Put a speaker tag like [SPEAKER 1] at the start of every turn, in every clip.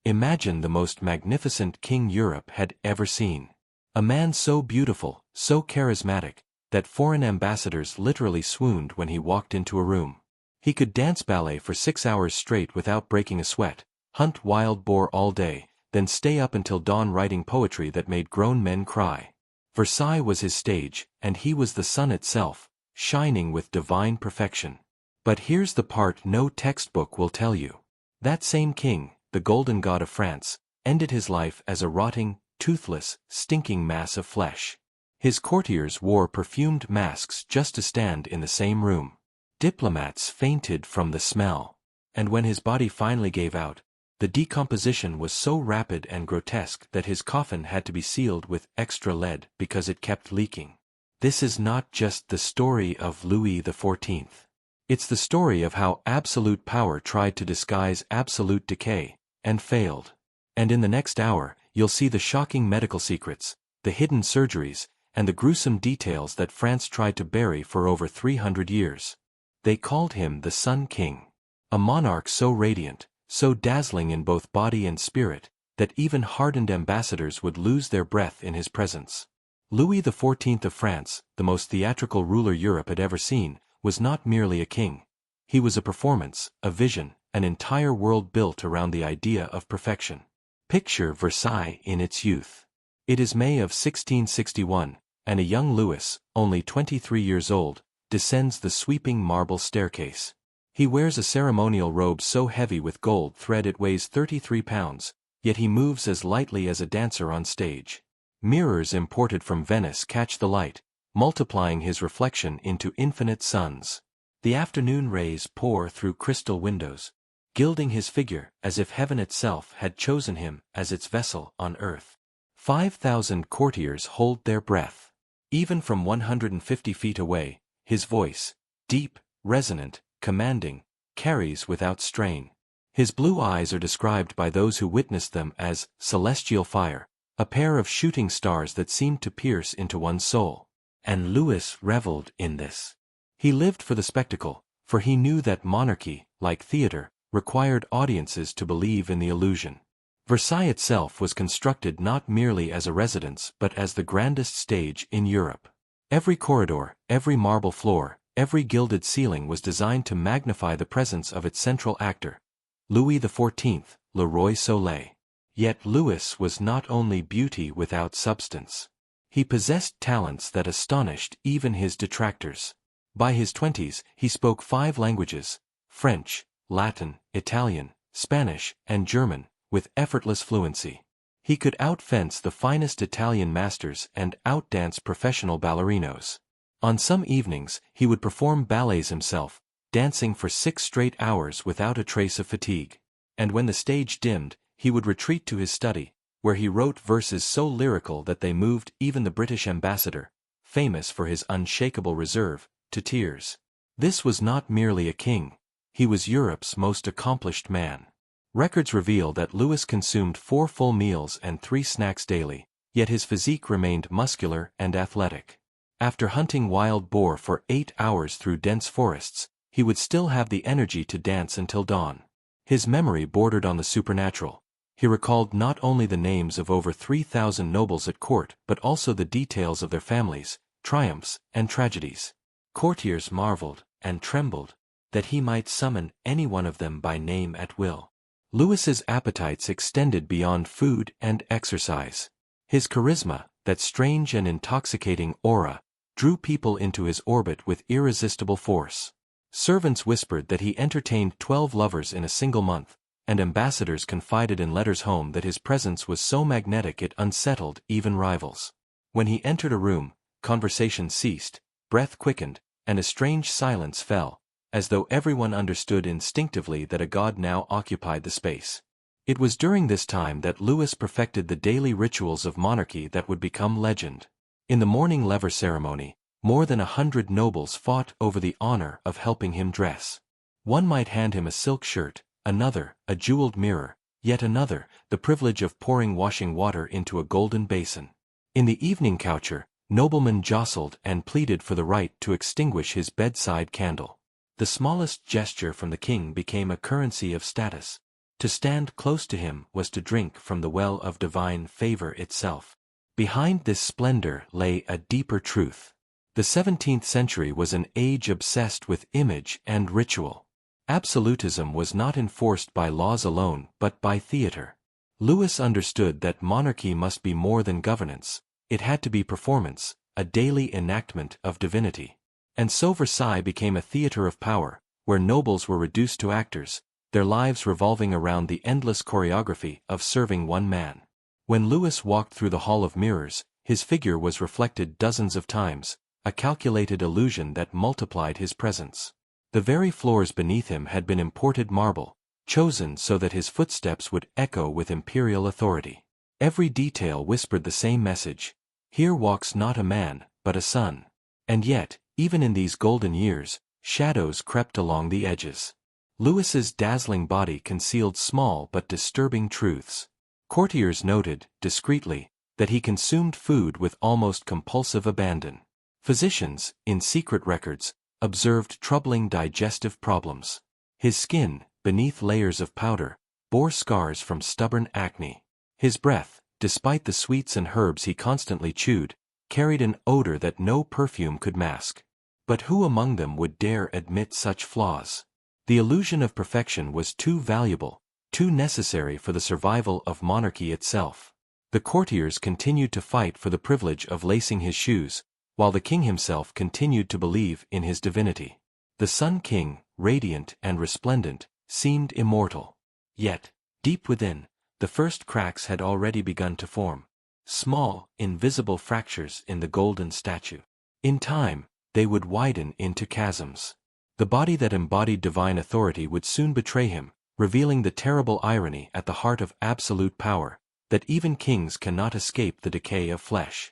[SPEAKER 1] Imagine the most magnificent king Europe had ever seen. A man so beautiful, so charismatic, that foreign ambassadors literally swooned when he walked into a room. He could dance ballet for 6 hours straight without breaking a sweat, hunt wild boar all day, then stay up until dawn writing poetry that made grown men cry. Versailles was his stage, and he was the sun itself, shining with divine perfection. But here's the part no textbook will tell you. That same king, the golden god of France, ended his life as a rotting, toothless, stinking mass of flesh. His courtiers wore perfumed masks just to stand in the same room. Diplomats fainted from the smell. And when his body finally gave out, the decomposition was so rapid and grotesque that his coffin had to be sealed with extra lead because it kept leaking. This is not just the story of Louis XIV. It's the story of how absolute power tried to disguise absolute decay, and failed. And in the next hour, you'll see the shocking medical secrets, the hidden surgeries, and the gruesome details that France tried to bury for over 300 years. They called him the Sun King. A monarch so radiant, so dazzling in both body and spirit, that even hardened ambassadors would lose their breath in his presence. Louis XIV of France, the most theatrical ruler Europe had ever seen, was not merely a king. He was a performance, a vision, an entire world built around the idea of perfection. Picture Versailles in its youth. It is May of 1661, and a young Louis, only 23 years old, descends the sweeping marble staircase. He wears a ceremonial robe so heavy with gold thread it weighs 33 pounds, yet he moves as lightly as a dancer on stage. Mirrors imported from Venice catch the light, multiplying his reflection into infinite suns. The afternoon rays pour through crystal windows, gilding his figure as if heaven itself had chosen him as its vessel on earth. 5,000 courtiers hold their breath. Even from 150 feet away, his voice, deep, resonant, commanding, carries without strain. His blue eyes are described by those who witnessed them as celestial fire, a pair of shooting stars that seemed to pierce into one's soul. And Louis reveled in this. He lived for the spectacle, for he knew that monarchy, like theater, required audiences to believe in the illusion. Versailles itself was constructed not merely as a residence but as the grandest stage in Europe. Every corridor, every marble floor, every gilded ceiling was designed to magnify the presence of its central actor, Louis XIV, Le Roi Soleil. Yet Louis was not only beauty without substance. He possessed talents that astonished even his detractors. By his 20s, he spoke 5 languages, French, Latin, Italian, Spanish, and German, with effortless fluency. He could outfence the finest Italian masters and outdance professional ballerinos. On some evenings, he would perform ballets himself, dancing for 6 straight hours without a trace of fatigue. And when the stage dimmed, he would retreat to his study, where he wrote verses so lyrical that they moved even the British ambassador, famous for his unshakable reserve, to tears. This was not merely a king. He was Europe's most accomplished man. Records reveal that Louis consumed 4 full meals and 3 snacks daily, yet his physique remained muscular and athletic. After hunting wild boar for 8 hours through dense forests, he would still have the energy to dance until dawn. His memory bordered on the supernatural. He recalled not only the names of over 3,000 nobles at court but also the details of their families, triumphs, and tragedies. Courtiers marveled, and trembled, that he might summon any one of them by name at will. Louis's appetites extended beyond food and exercise. His charisma, that strange and intoxicating aura, drew people into his orbit with irresistible force. Servants whispered that he entertained 12 lovers in a single month, and ambassadors confided in letters home that his presence was so magnetic it unsettled even rivals. When he entered a room, conversation ceased, breath quickened, and a strange silence fell, as though everyone understood instinctively that a god now occupied the space. It was during this time that Louis perfected the daily rituals of monarchy that would become legend. In the morning lever ceremony, more than 100 nobles fought over the honor of helping him dress. One might hand him a silk shirt, another, a jeweled mirror, yet another, the privilege of pouring washing water into a golden basin. In the evening coucher, noblemen jostled and pleaded for the right to extinguish his bedside candle. The smallest gesture from the king became a currency of status. To stand close to him was to drink from the well of divine favor itself. Behind this splendor lay a deeper truth. The 17th century was an age obsessed with image and ritual. Absolutism was not enforced by laws alone but by theater. Louis understood that monarchy must be more than governance, it had to be performance, a daily enactment of divinity. And so Versailles became a theater of power, where nobles were reduced to actors, their lives revolving around the endless choreography of serving one man. When Louis walked through the Hall of Mirrors, his figure was reflected dozens of times, a calculated illusion that multiplied his presence. The very floors beneath him had been imported marble, chosen so that his footsteps would echo with imperial authority. Every detail whispered the same message: here walks not a man, but a son. And yet, even in these golden years, shadows crept along the edges. Louis's dazzling body concealed small but disturbing truths. Courtiers noted, discreetly, that he consumed food with almost compulsive abandon. Physicians, in secret records, observed troubling digestive problems. His skin, beneath layers of powder, bore scars from stubborn acne. His breath, despite the sweets and herbs he constantly chewed, carried an odor that no perfume could mask. But who among them would dare admit such flaws? The illusion of perfection was too valuable, too necessary for the survival of monarchy itself. The courtiers continued to fight for the privilege of lacing his shoes, while the king himself continued to believe in his divinity. The Sun King, radiant and resplendent, seemed immortal. Yet, deep within, the first cracks had already begun to form. Small, invisible fractures in the golden statue. In time, they would widen into chasms. The body that embodied divine authority would soon betray him, revealing the terrible irony at the heart of absolute power, that even kings cannot escape the decay of flesh.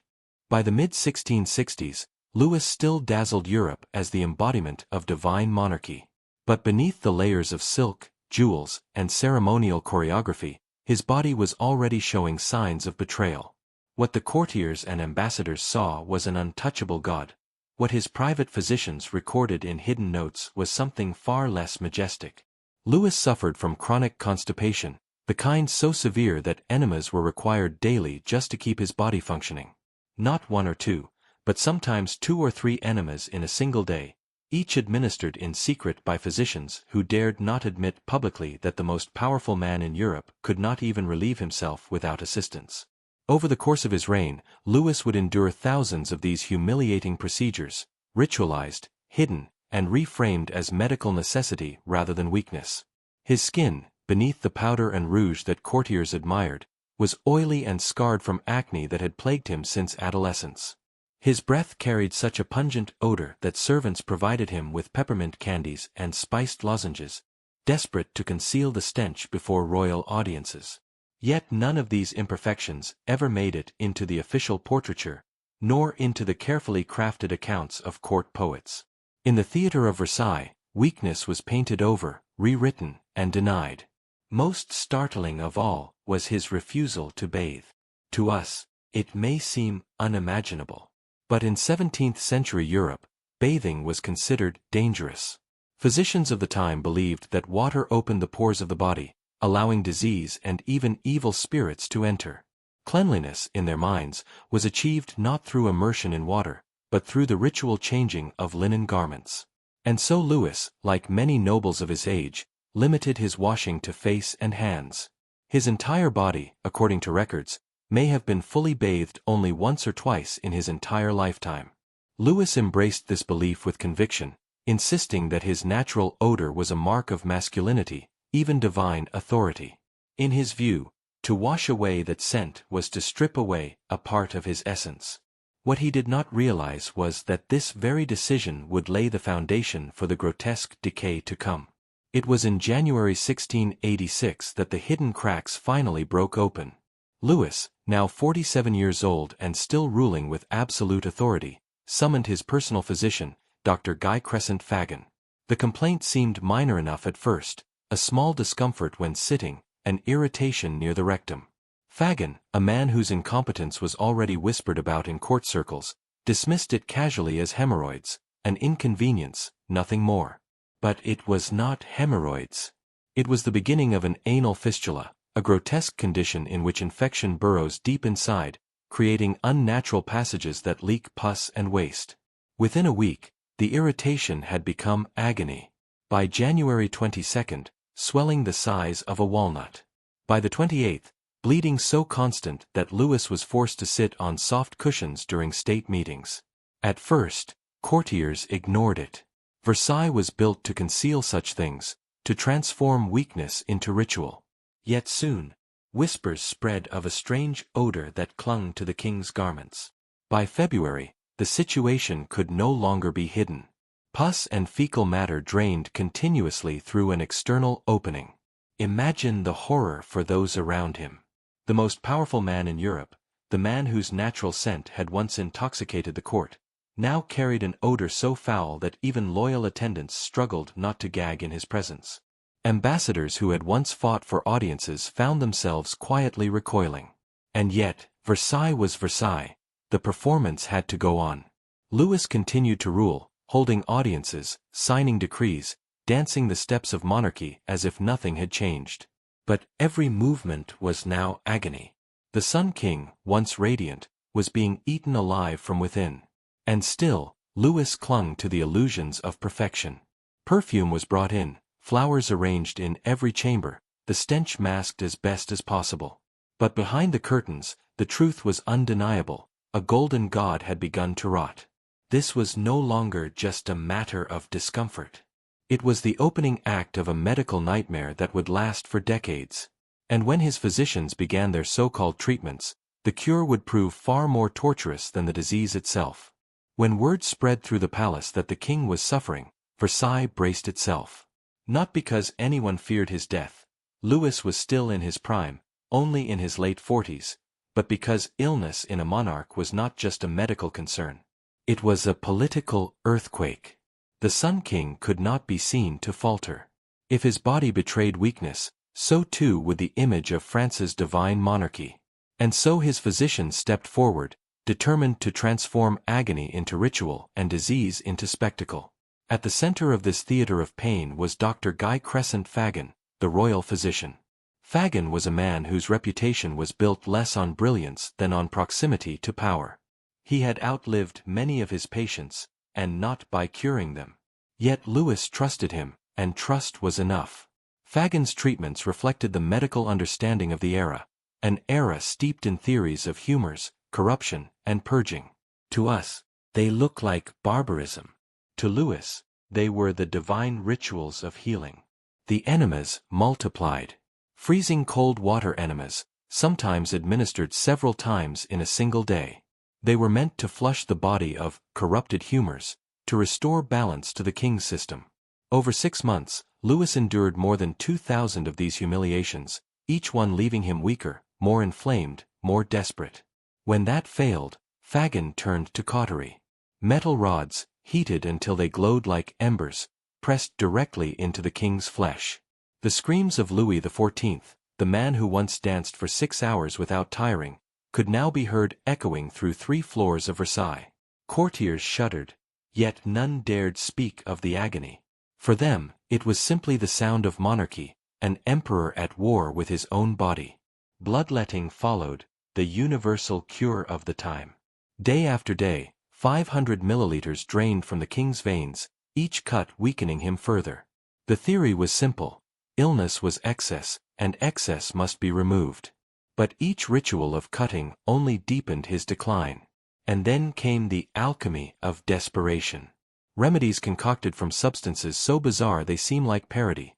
[SPEAKER 1] By the mid-1660s, Louis still dazzled Europe as the embodiment of divine monarchy. But beneath the layers of silk, jewels, and ceremonial choreography, his body was already showing signs of betrayal. What the courtiers and ambassadors saw was an untouchable god. What his private physicians recorded in hidden notes was something far less majestic. Louis suffered from chronic constipation, the kind so severe that enemas were required daily just to keep his body functioning. Not one or two, but sometimes 2 or 3 enemas in a single day, each administered in secret by physicians who dared not admit publicly that the most powerful man in Europe could not even relieve himself without assistance. Over the course of his reign, Louis would endure thousands of these humiliating procedures, ritualized, hidden, and reframed as medical necessity rather than weakness. His skin, beneath the powder and rouge that courtiers admired, was oily and scarred from acne that had plagued him since adolescence. His breath carried such a pungent odor that servants provided him with peppermint candies and spiced lozenges, desperate to conceal the stench before royal audiences. Yet none of these imperfections ever made it into the official portraiture, nor into the carefully crafted accounts of court poets. In the theater of Versailles, weakness was painted over, rewritten, and denied. Most startling of all was his refusal to bathe. To us, it may seem unimaginable. But in 17th-century Europe, bathing was considered dangerous. Physicians of the time believed that water opened the pores of the body, allowing disease and even evil spirits to enter. Cleanliness, in their minds, was achieved not through immersion in water, but through the ritual changing of linen garments. And so Louis, like many nobles of his age, limited his washing to face and hands. His entire body, according to records, may have been fully bathed only once or twice in his entire lifetime. Louis embraced this belief with conviction, insisting that his natural odor was a mark of masculinity, even divine authority. In his view, to wash away that scent was to strip away a part of his essence. What he did not realize was that this very decision would lay the foundation for the grotesque decay to come. It was in January 1686 that the hidden cracks finally broke open. Louis, now 47 years old and still ruling with absolute authority, summoned his personal physician, Dr. Guy Crescent Fagan. The complaint seemed minor enough at first, a small discomfort when sitting, an irritation near the rectum. Fagan, a man whose incompetence was already whispered about in court circles, dismissed it casually as hemorrhoids, an inconvenience, nothing more. But it was not hemorrhoids. It was the beginning of an anal fistula, a grotesque condition in which infection burrows deep inside, creating unnatural passages that leak pus and waste. Within a week, the irritation had become agony. By January 22nd, swelling the size of a walnut. By the 28th, bleeding so constant that Louis was forced to sit on soft cushions during state meetings. At first, courtiers ignored it. Versailles was built to conceal such things, to transform weakness into ritual. Yet soon, whispers spread of a strange odor that clung to the king's garments. By February, the situation could no longer be hidden. Pus and fecal matter drained continuously through an external opening. Imagine the horror for those around him. The most powerful man in Europe, the man whose natural scent had once intoxicated the court, now carried an odor so foul that even loyal attendants struggled not to gag in his presence. Ambassadors who had once fought for audiences found themselves quietly recoiling. And yet, Versailles was Versailles. The performance had to go on. Louis continued to rule, holding audiences, signing decrees, dancing the steps of monarchy as if nothing had changed. But every movement was now agony. The Sun King, once radiant, was being eaten alive from within. And still, Louis clung to the illusions of perfection. Perfume was brought in, flowers arranged in every chamber, the stench masked as best as possible. But behind the curtains, the truth was undeniable. A golden god had begun to rot. This was no longer just a matter of discomfort. It was the opening act of a medical nightmare that would last for decades. And when his physicians began their so-called treatments, the cure would prove far more torturous than the disease itself. When word spread through the palace that the king was suffering, Versailles braced itself. Not because anyone feared his death. Louis was still in his prime, only in his late 40s, but because illness in a monarch was not just a medical concern. It was a political earthquake. The Sun King could not be seen to falter. If his body betrayed weakness, so too would the image of France's divine monarchy. And so his physicians stepped forward, determined to transform agony into ritual and disease into spectacle. At the center of this theater of pain was Dr. Guy Crescent Fagan, the royal physician. Fagan was a man whose reputation was built less on brilliance than on proximity to power. He had outlived many of his patients, and not by curing them. Yet Louis trusted him, and trust was enough. Fagan's treatments reflected the medical understanding of the era, an era steeped in theories of humors, corruption, and purging. To us, they look like barbarism. To Louis, they were the divine rituals of healing. The enemas multiplied. Freezing cold water enemas, sometimes administered several times in a single day. They were meant to flush the body of corrupted humors, to restore balance to the king's system. Over 6 months, Louis endured more than 2,000 of these humiliations, each one leaving him weaker, more inflamed, more desperate. When that failed, Fagan turned to cautery. Metal rods, heated until they glowed like embers, pressed directly into the king's flesh. The screams of Louis XIV, the man who once danced for 6 hours without tiring, could now be heard echoing through 3 floors of Versailles. Courtiers shuddered, yet none dared speak of the agony. For them, it was simply the sound of monarchy, an emperor at war with his own body. Bloodletting followed, the universal cure of the time. Day after day, 500 milliliters drained from the king's veins, each cut weakening him further. The theory was simple. Illness was excess, and excess must be removed. But each ritual of cutting only deepened his decline. And then came the alchemy of desperation. Remedies concocted from substances so bizarre they seem like parody.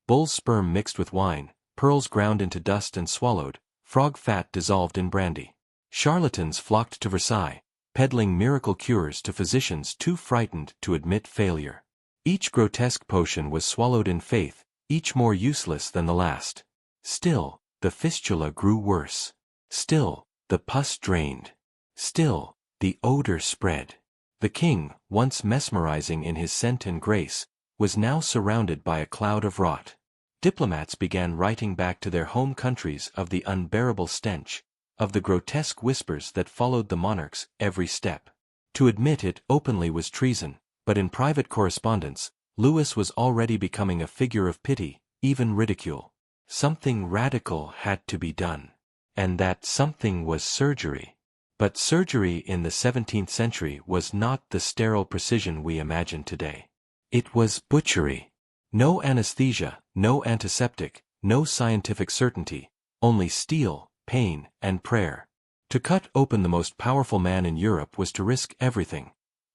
[SPEAKER 1] Bull's sperm mixed with wine, pearls ground into dust and swallowed, frog fat dissolved in brandy. Charlatans flocked to Versailles, peddling miracle cures to physicians too frightened to admit failure. Each grotesque potion was swallowed in faith, each more useless than the last. Still, the fistula grew worse. Still, the pus drained. Still, the odor spread. The king, once mesmerizing in his scent and grace, was now surrounded by a cloud of rot. Diplomats began writing back to their home countries of the unbearable stench, of the grotesque whispers that followed the monarch's every step. To admit it openly was treason, but in private correspondence, Louis was already becoming a figure of pity, even ridicule. Something radical had to be done. And that something was surgery. But surgery in the 17th century was not the sterile precision we imagine today. It was butchery. No anesthesia, no antiseptic, no scientific certainty, only steel, pain, and prayer. To cut open the most powerful man in Europe was to risk everything.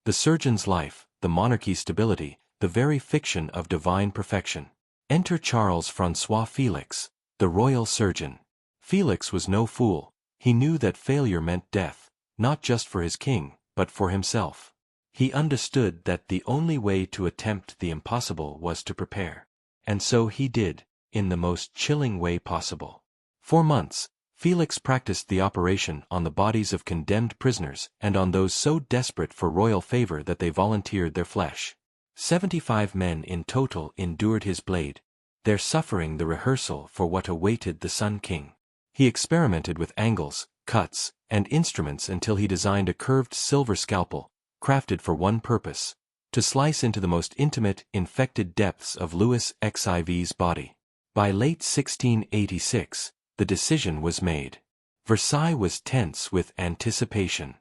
[SPEAKER 1] The surgeon's life, the monarchy's stability, the very fiction of divine perfection. Enter Charles François Felix, the royal surgeon. Felix was no fool. He knew that failure meant death, not just for his king, but for himself. He understood that the only way to attempt the impossible was to prepare. And so he did, in the most chilling way possible. For months, Felix practiced the operation on the bodies of condemned prisoners and on those so desperate for royal favor that they volunteered their flesh. 75 men in total endured his blade, their suffering the rehearsal for what awaited the Sun King. He experimented with angles, cuts, and instruments until he designed a curved silver scalpel, crafted for one purpose: to slice into the most intimate, infected depths of Louis XIV's body. By late 1686, the decision was made. Versailles was tense with anticipation.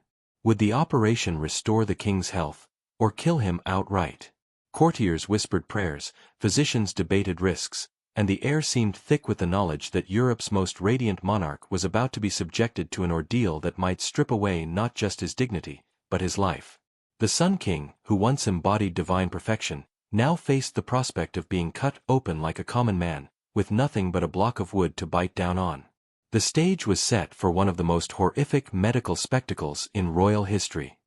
[SPEAKER 1] Would the operation restore the king's health, or kill him outright? Courtiers whispered prayers, physicians debated risks, and the air seemed thick with the knowledge that Europe's most radiant monarch was about to be subjected to an ordeal that might strip away not just his dignity, but his life. The Sun King, who once embodied divine perfection, now faced the prospect of being cut open like a common man, with nothing but a block of wood to bite down on. The stage was set for one of the most horrific medical spectacles in royal history.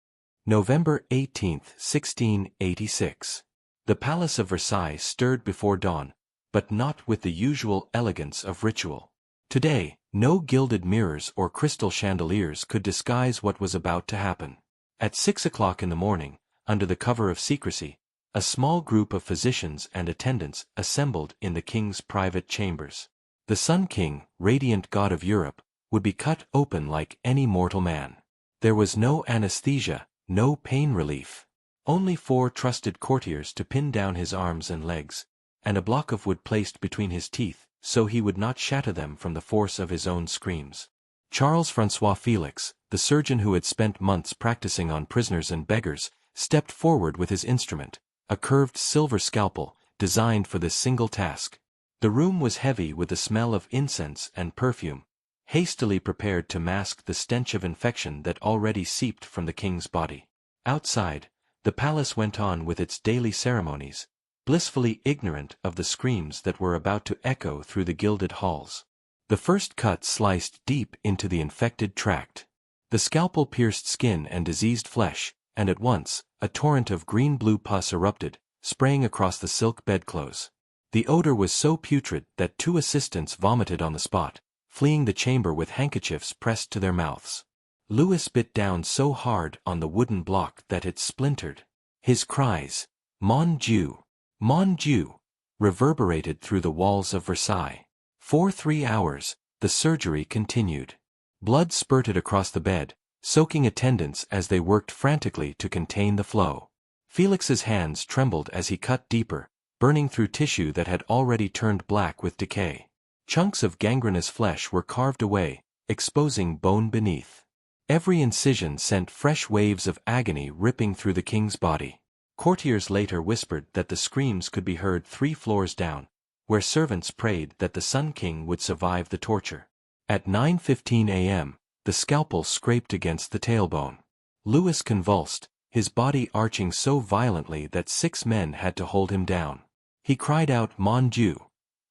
[SPEAKER 1] November 18, 1686. The Palace of Versailles stirred before dawn, but not with the usual elegance of ritual. Today, no gilded mirrors or crystal chandeliers could disguise what was about to happen. At 6 o'clock in the morning, under the cover of secrecy, a small group of physicians and attendants assembled in the king's private chambers. The Sun King, radiant god of Europe, would be cut open like any mortal man. There was no anesthesia, no pain relief. Only 4 trusted courtiers to pin down his arms and legs, and a block of wood placed between his teeth so he would not shatter them from the force of his own screams. Charles François Felix, the surgeon who had spent months practicing on prisoners and beggars, stepped forward with his instrument, a curved silver scalpel, designed for this single task. The room was heavy with the smell of incense and perfume, hastily prepared to mask the stench of infection that already seeped from the king's body. Outside, the palace went on with its daily ceremonies, blissfully ignorant of the screams that were about to echo through the gilded halls. The first cut sliced deep into the infected tract. The scalpel pierced skin and diseased flesh, and at once, a torrent of green-blue pus erupted, spraying across the silk bedclothes. The odor was so putrid that 2 assistants vomited on the spot, fleeing the chamber with handkerchiefs pressed to their mouths. Louis bit down so hard on the wooden block that it splintered. His cries, "Mon Dieu! Mon Dieu!" reverberated through the walls of Versailles. For 3 hours, the surgery continued. Blood spurted across the bed, soaking attendants as they worked frantically to contain the flow. Felix's hands trembled as he cut deeper, burning through tissue that had already turned black with decay. Chunks of gangrenous flesh were carved away, exposing bone beneath. Every incision sent fresh waves of agony ripping through the king's body. Courtiers later whispered that the screams could be heard 3 floors down, where servants prayed that the Sun King would survive the torture. At 9:15 a.m., the scalpel scraped against the tailbone. Louis convulsed, his body arching so violently that 6 men had to hold him down. He cried out "Mon Dieu!"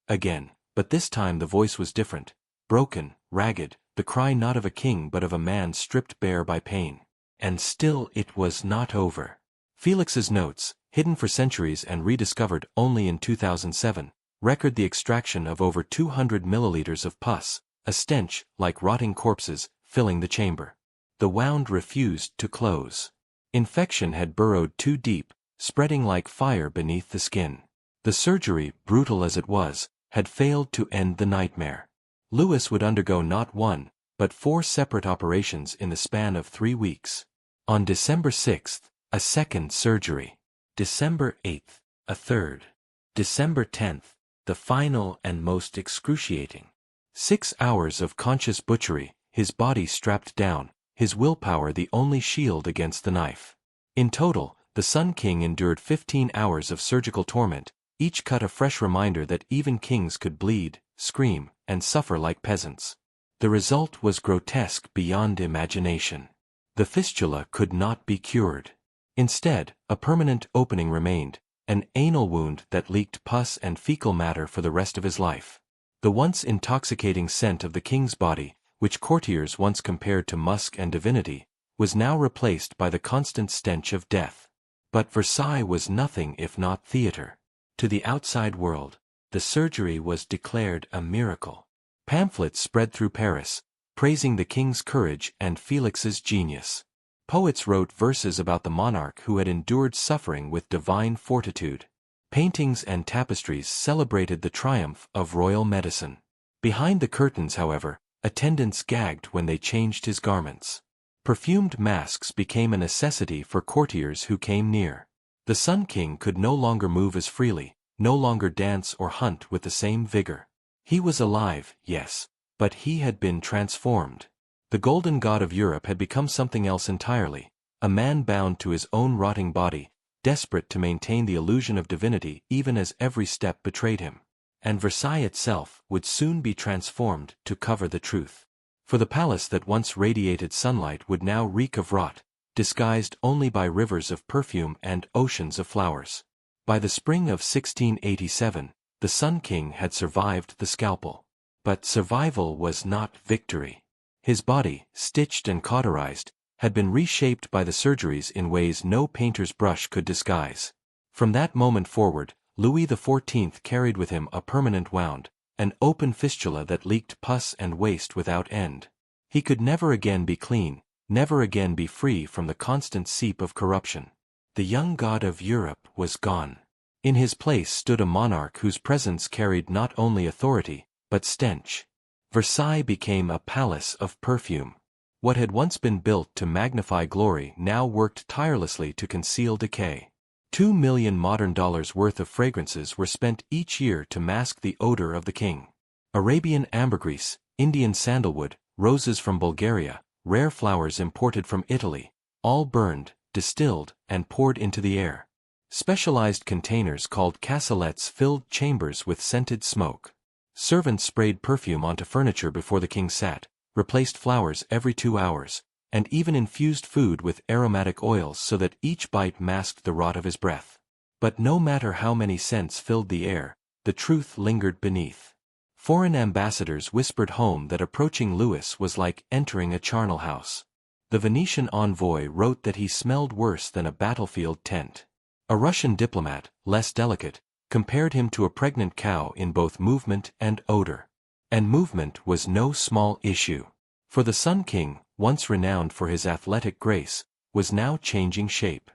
[SPEAKER 1] again, but this time the voice was different, broken, ragged, the cry not of a king but of a man stripped bare by pain. And still it was not over. Felix's notes, hidden for centuries and rediscovered only in 2007, record the extraction of over 200 milliliters of pus, a stench, like rotting corpses, filling the chamber. The wound refused to close. Infection had burrowed too deep, spreading like fire beneath the skin. The surgery, brutal as it was, had failed to end the nightmare. Louis would undergo not 1, but 4 separate operations in the span of 3 weeks. On December 6th, a second surgery. December 8th, a third. December 10th, the final and most excruciating. 6 hours of conscious butchery, his body strapped down, his willpower the only shield against the knife. In total, the Sun King endured 15 hours of surgical torment, each cut a fresh reminder that even kings could bleed, scream, and suffer like peasants. The result was grotesque beyond imagination. The fistula could not be cured. Instead, a permanent opening remained, an anal wound that leaked pus and fecal matter for the rest of his life. The once intoxicating scent of the king's body, which courtiers once compared to musk and divinity, was now replaced by the constant stench of death. But Versailles was nothing if not theater. To the outside world, the surgery was declared a miracle. Pamphlets spread through Paris, praising the king's courage and Felix's genius. Poets wrote verses about the monarch who had endured suffering with divine fortitude. Paintings and tapestries celebrated the triumph of royal medicine. Behind the curtains, however, attendants gagged when they changed his garments. Perfumed masks became a necessity for courtiers who came near. The Sun King could no longer move as freely, no longer dance or hunt with the same vigor. He was alive, yes, but he had been transformed. The golden god of Europe had become something else entirely, a man bound to his own rotting body, desperate to maintain the illusion of divinity even as every step betrayed him. And Versailles itself would soon be transformed to cover the truth. For the palace that once radiated sunlight would now reek of rot, disguised only by rivers of perfume and oceans of flowers. By the spring of 1687, the Sun King had survived the scalpel. But survival was not victory. His body, stitched and cauterized, had been reshaped by the surgeries in ways no painter's brush could disguise. From that moment forward, Louis XIV carried with him a permanent wound, an open fistula that leaked pus and waste without end. He could never again be clean, never again be free from the constant seep of corruption. The young god of Europe was gone. In his place stood a monarch whose presence carried not only authority, but stench. Versailles became a palace of perfume. What had once been built to magnify glory now worked tirelessly to conceal decay. $2 million modern dollars worth of fragrances were spent each year to mask the odor of the king. Arabian ambergris, Indian sandalwood, roses from Bulgaria, rare flowers imported from Italy, all burned, distilled, and poured into the air. Specialized containers called cassolettes filled chambers with scented smoke. Servants sprayed perfume onto furniture before the king sat, replaced flowers every 2 hours, and even infused food with aromatic oils so that each bite masked the rot of his breath. But no matter how many scents filled the air, the truth lingered beneath. Foreign ambassadors whispered home that approaching Louis was like entering a charnel house. The Venetian envoy wrote that he smelled worse than a battlefield tent. A Russian diplomat, less delicate, compared him to a pregnant cow in both movement and odor. And movement was no small issue. For the Sun King, once renowned for his athletic grace, was now changing shape.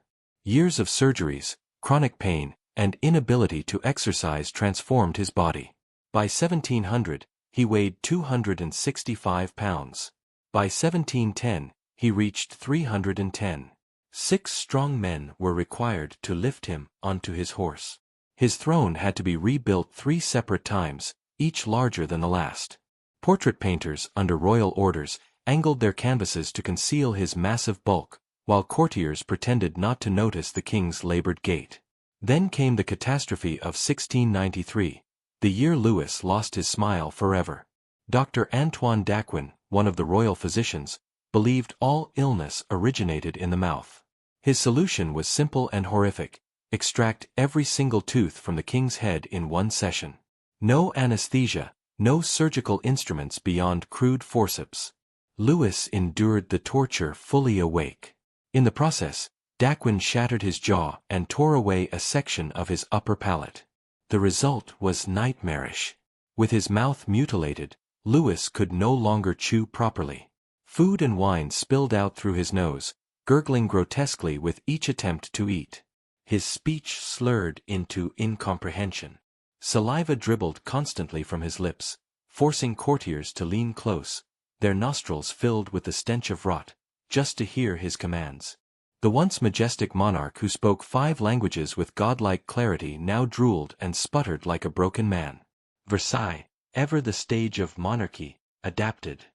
[SPEAKER 1] Years of surgeries, chronic pain, and inability to exercise transformed his body. By 1700, he weighed 265 pounds. By 1710, he reached 310. 6 strong men were required to lift him onto his horse. His throne had to be rebuilt 3 separate times, each larger than the last. Portrait painters, under royal orders, angled their canvases to conceal his massive bulk, while courtiers pretended not to notice the king's labored gait. Then came the catastrophe of 1693, the year Louis lost his smile forever. Dr. Antoine Daquin, one of the royal physicians, believed all illness originated in the mouth. His solution was simple and horrific: extract every single tooth from the king's head in one session. No anesthesia, no surgical instruments beyond crude forceps. Louis endured the torture fully awake. In the process, Daquin shattered his jaw and tore away a section of his upper palate. The result was nightmarish. With his mouth mutilated, Louis could no longer chew properly. Food and wine spilled out through his nose, gurgling grotesquely with each attempt to eat. His speech slurred into incomprehension. Saliva dribbled constantly from his lips, forcing courtiers to lean close, their nostrils filled with the stench of rot, just to hear his commands. The once majestic monarch who spoke 5 languages with godlike clarity now drooled and sputtered like a broken man. Versailles, ever the stage of monarchy, adapted.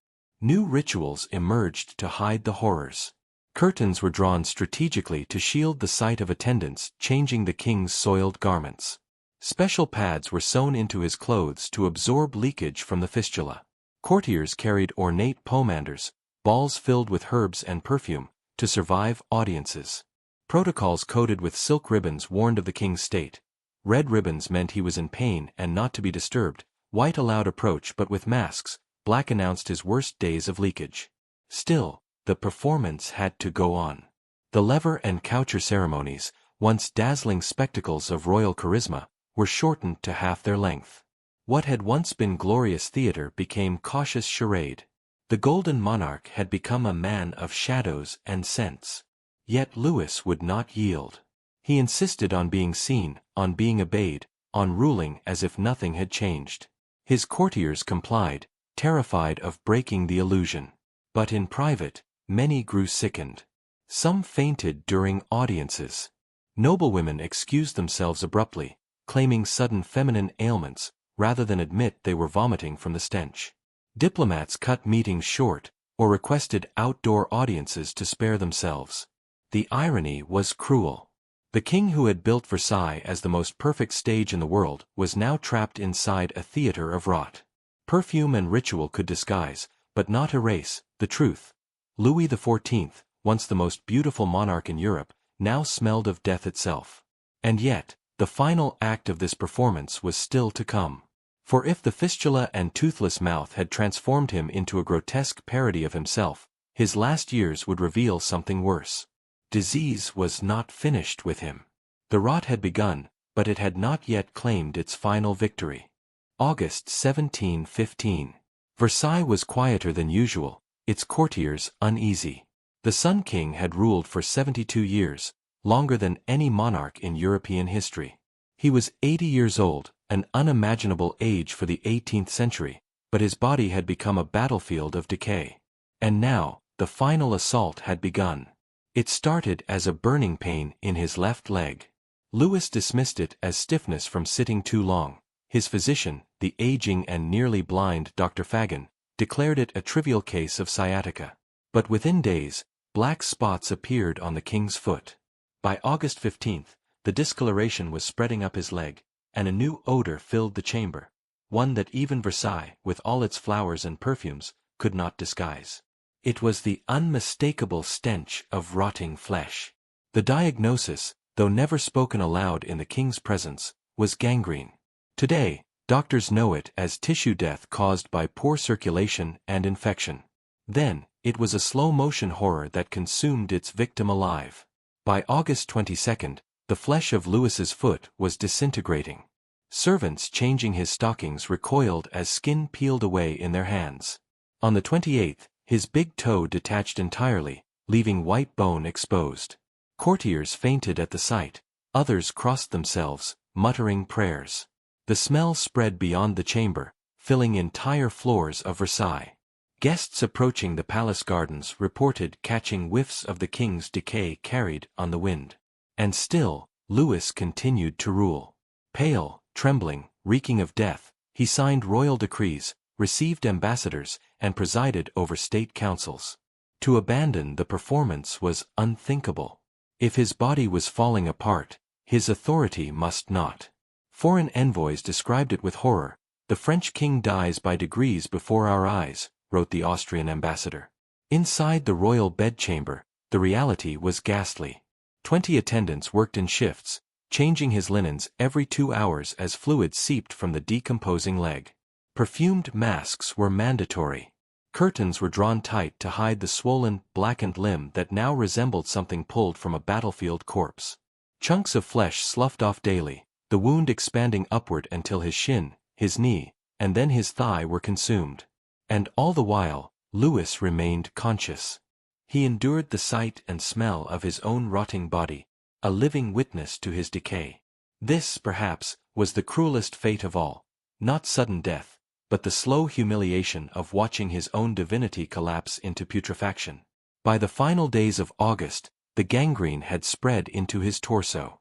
[SPEAKER 1] New rituals emerged to hide the horrors. Curtains were drawn strategically to shield the sight of attendants changing the king's soiled garments. Special pads were sewn into his clothes to absorb leakage from the fistula. Courtiers carried ornate pomanders, balls filled with herbs and perfume, to survive audiences. Protocols coded with silk ribbons warned of the king's state. Red ribbons meant he was in pain and not to be disturbed, white allowed approach but with masks, black announced his worst days of leakage. Still, the performance had to go on. The lever and coucher ceremonies, once dazzling spectacles of royal charisma, were shortened to half their length. What had once been glorious theater became cautious charade. The golden monarch had become a man of shadows and scents. Yet Louis would not yield. He insisted on being seen, on being obeyed, on ruling as if nothing had changed. His courtiers complied, terrified of breaking the illusion. But in private, many grew sickened. Some fainted during audiences. Noblewomen excused themselves abruptly, claiming sudden feminine ailments, rather than admit they were vomiting from the stench. Diplomats cut meetings short, or requested outdoor audiences to spare themselves. The irony was cruel. The king who had built Versailles as the most perfect stage in the world was now trapped inside a theater of rot. Perfume and ritual could disguise, but not erase, the truth. Louis XIV, once the most beautiful monarch in Europe, now smelled of death itself. And yet, the final act of this performance was still to come. For if the fistula and toothless mouth had transformed him into a grotesque parody of himself, his last years would reveal something worse. Disease was not finished with him. The rot had begun, but it had not yet claimed its final victory. August 1715. Versailles was quieter than usual, its courtiers uneasy. The Sun King had ruled for 72 years, longer than any monarch in European history. He was 80 years old, an unimaginable age for the 18th century, but his body had become a battlefield of decay. And now, the final assault had begun. It started as a burning pain in his left leg. Louis dismissed it as stiffness from sitting too long. His physician, the aging and nearly blind Dr. Fagan, declared it a trivial case of sciatica. But within days, black spots appeared on the king's foot. By August 15, the discoloration was spreading up his leg, and a new odor filled the chamber, one that even Versailles, with all its flowers and perfumes, could not disguise. It was the unmistakable stench of rotting flesh. The diagnosis, though never spoken aloud in the king's presence, was gangrene. Today, doctors know it as tissue death caused by poor circulation and infection. Then, it was a slow-motion horror that consumed its victim alive. By August 22, the flesh of Louis's foot was disintegrating. Servants changing his stockings recoiled as skin peeled away in their hands. On the 28th, his big toe detached entirely, leaving white bone exposed. Courtiers fainted at the sight, others crossed themselves, muttering prayers. The smell spread beyond the chamber, filling entire floors of Versailles. Guests approaching the palace gardens reported catching whiffs of the king's decay carried on the wind. And still, Louis continued to rule. Pale, trembling, reeking of death, he signed royal decrees, received ambassadors, and presided over state councils. To abandon the performance was unthinkable. If his body was falling apart, his authority must not. Foreign envoys described it with horror. "The French king dies by degrees before our eyes," wrote the Austrian ambassador. Inside the royal bedchamber, the reality was ghastly. 20 attendants worked in shifts, changing his linens every 2 hours as fluid seeped from the decomposing leg. Perfumed masks were mandatory. Curtains were drawn tight to hide the swollen, blackened limb that now resembled something pulled from a battlefield corpse. Chunks of flesh sloughed off daily, the wound expanding upward until his shin, his knee, and then his thigh were consumed. And all the while, Louis remained conscious. He endured the sight and smell of his own rotting body, a living witness to his decay. This, perhaps, was the cruelest fate of all, not sudden death, but the slow humiliation of watching his own divinity collapse into putrefaction. By the final days of August, The gangrene had spread into his torso.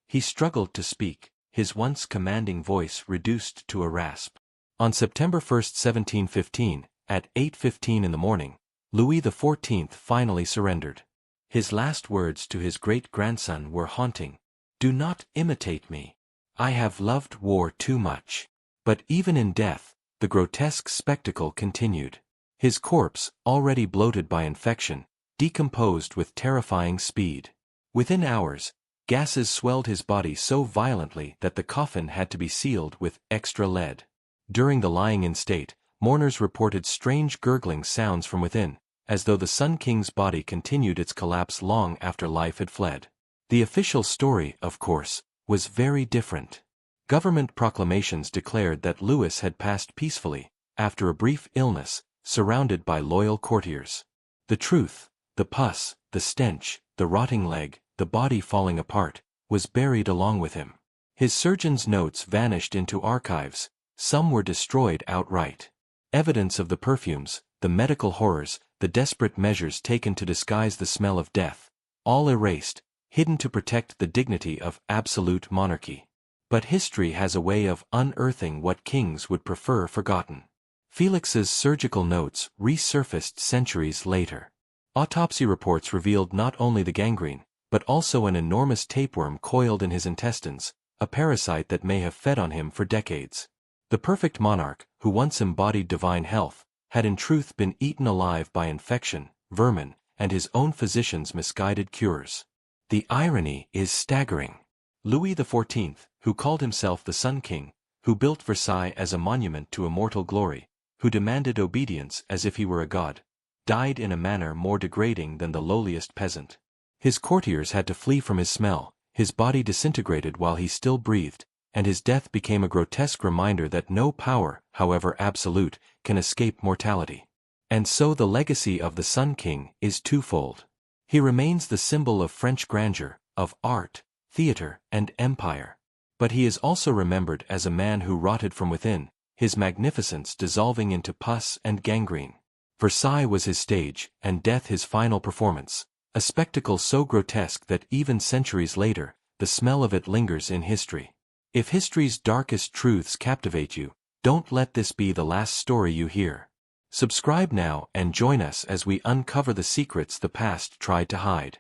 [SPEAKER 1] He struggled to speak, his once commanding voice reduced to a rasp. On September 1, 1715, at 8:15 in the morning, Louis XIV finally surrendered. His last words to his great-grandson were haunting. "Do not imitate me. I have loved war too much." But even in death, the grotesque spectacle continued. His corpse, already bloated by infection, decomposed with terrifying speed. Within hours, gases swelled his body so violently that the coffin had to be sealed with extra lead. During the lying-in state, mourners reported strange gurgling sounds from within, as though the Sun King's body continued its collapse long after life had fled. The official story, of course, was very different. Government proclamations declared that Louis had passed peacefully, after a brief illness, surrounded by loyal courtiers. The truth, the pus, the stench, the rotting leg, the body falling apart, was buried along with him. His surgeon's notes vanished into archives, some were destroyed outright. Evidence of the perfumes, the medical horrors, the desperate measures taken to disguise the smell of death, all erased, hidden to protect the dignity of absolute monarchy. But history has a way of unearthing what kings would prefer forgotten. Felix's surgical notes resurfaced centuries later. Autopsy reports revealed not only the gangrene, but also an enormous tapeworm coiled in his intestines, a parasite that may have fed on him for decades. The perfect monarch, who once embodied divine health, had in truth been eaten alive by infection, vermin, and his own physician's misguided cures. The irony is staggering. Louis XIV, who called himself the Sun King, who built Versailles as a monument to immortal glory, who demanded obedience as if he were a god, died in a manner more degrading than the lowliest peasant. His courtiers had to flee from his smell, his body disintegrated while he still breathed, and his death became a grotesque reminder that no power, however absolute, can escape mortality. And so the legacy of the Sun King is twofold. He remains the symbol of French grandeur, of art, theater, and empire. But he is also remembered as a man who rotted from within, his magnificence dissolving into pus and gangrene. Versailles was his stage, and death his final performance, a spectacle so grotesque that even centuries later, the smell of it lingers in history. If history's darkest truths captivate you, don't let this be the last story you hear. Subscribe now and join us as we uncover the secrets the past tried to hide.